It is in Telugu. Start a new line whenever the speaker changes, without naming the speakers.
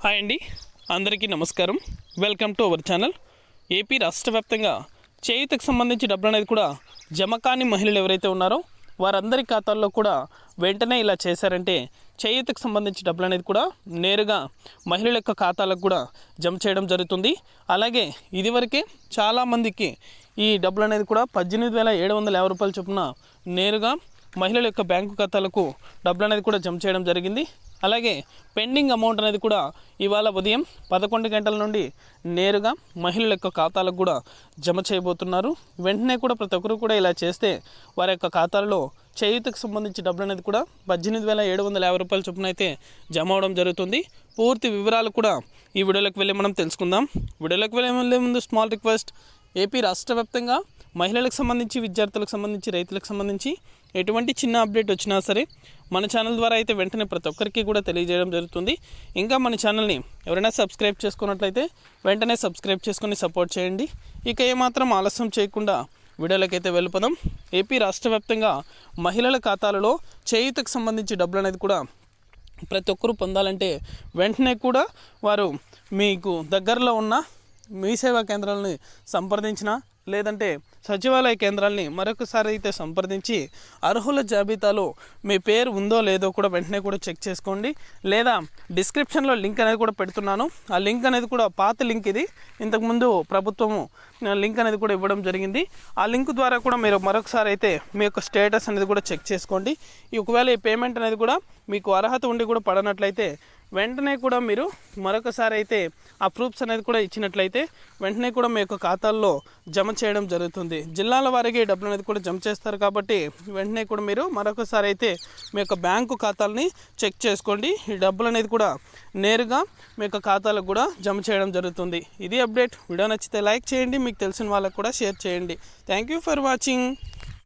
హాయ్ అండి, అందరికీ నమస్కారం. Welcome to our channel. AP రాష్ట్ర వ్యాప్తంగా చేయూతకు సంబంధించి డబ్బులు అనేది కూడా జమ కాని మహిళలు ఎవరైతే ఉన్నారో వారందరి ఖాతాల్లో కూడా వెంటనే ఇలా చేశారంటే చేయూతకు సంబంధించి డబ్బులు అనేది కూడా నేరుగా మహిళల యొక్క ఖాతాలకు కూడా జమ చేయడం జరుగుతుంది. అలాగే ఇదివరకే చాలామందికి ఈ డబ్బులు అనేది కూడా 18,750 రూపాయల చొప్పున నేరుగా మహిళల యొక్క బ్యాంకు ఖాతాలకు డబ్బులు అనేది కూడా జమ చేయడం జరిగింది. అలాగే పెండింగ్ అమౌంట్ అనేది కూడా ఇవాళ ఉదయం 11 గంటల నుండి నేరుగా మహిళల యొక్క ఖాతాలకు కూడా జమ చేయబోతున్నారు. వెంటనే కూడా ప్రతి ఒక్కరు కూడా ఇలా చేస్తే వారి యొక్క ఖాతాలలో చేయూతకు సంబంధించి డబ్బులు అనేది కూడా 18,750 రూపాయల చొప్పున అయితే జమ అవడం జరుగుతుంది. పూర్తి వివరాలు కూడా ఈ వీడియోలోకి వెళ్ళి మనం తెలుసుకుందాం. వీడియోలోకి వెళ్ళే ముందు స్మాల్ రిక్వెస్ట్, ఏపీ రాష్ట్ర వ్యాప్తంగా మహిళలకు సంబంధించి, విద్యార్థులకు సంబంధించి, రైతులకు సంబంధించి ఎటువంటి చిన్న అప్డేట్ వచ్చినా సరే మన ఛానల్ ద్వారా అయితే వెంటనే ప్రతి ఒక్కరికి కూడా తెలియజేయడం జరుగుతుంది. ఇంకా మన ఛానల్ని ఎవరైనా సబ్స్క్రైబ్ చేసుకున్నట్లయితే వెంటనే సబ్స్క్రైబ్ చేసుకొని సపోర్ట్ చేయండి. ఇక ఏమాత్రం ఆలస్యం చేయకుండా వీడియోలకైతే వెళ్ళిపోదాం. ఏపీ రాష్ట్ర వ్యాప్తంగా మహిళల ఖాతాలలో చేయూతకు సంబంధించి డబ్బులు అనేది కూడా ప్రతి ఒక్కరూ పొందాలంటే వెంటనే కూడా వారు మీకు దగ్గరలో ఉన్న మీ సేవా కేంద్రాలని సంప్రదించిన లేదంటే సచివాలయ కేంద్రాలని మరొకసారి అయితే సంప్రదించి అర్హుల జాబితాలో మీ పేరు ఉందో లేదో కూడా వెంటనే కూడా చెక్ చేసుకోండి. లేదా డిస్క్రిప్షన్లో లింక్ అనేది కూడా పెడుతున్నాను. ఆ లింక్ అనేది కూడా పాత లింక్, ఇది ఇంతకుముందు ప్రభుత్వము లింక్ అనేది కూడా ఇవ్వడం జరిగింది. ఆ లింక్ ద్వారా కూడా మీరు మరొకసారి అయితే మీ యొక్క స్టేటస్ అనేది కూడా చెక్ చేసుకోండి. ఒకవేళ ఈ పేమెంట్ అనేది కూడా మీకు అర్హత ఉండి కూడా పడనట్లయితే వెంటనే కూడా మీరు మరొకసారి అయితే ఆ ప్రూఫ్స్ అనేది కూడా ఇచ్చినట్లయితే వెంటనే కూడా మీ యొక్క ఖాతాల్లో జమ చేయడం జరుగుతుంది. జిల్లాల వారికి డబ్బులు అనేది కూడా జమ చేస్తారు కాబట్టి వెంటనే కూడా మీరు మరొకసారి అయితే మీ యొక్క బ్యాంకు ఖాతాలని చెక్ చేసుకోండి. ఈ డబ్బులు అనేది కూడా నేరుగా మీ యొక్క ఖాతాలకు కూడా జమ చేయడం జరుగుతుంది. ఇది అప్డేట్. వీడియో నచ్చితే లైక్ చేయండి, మీకు తెలిసిన వాళ్ళకు కూడా షేర్ చేయండి. Thank you for watching.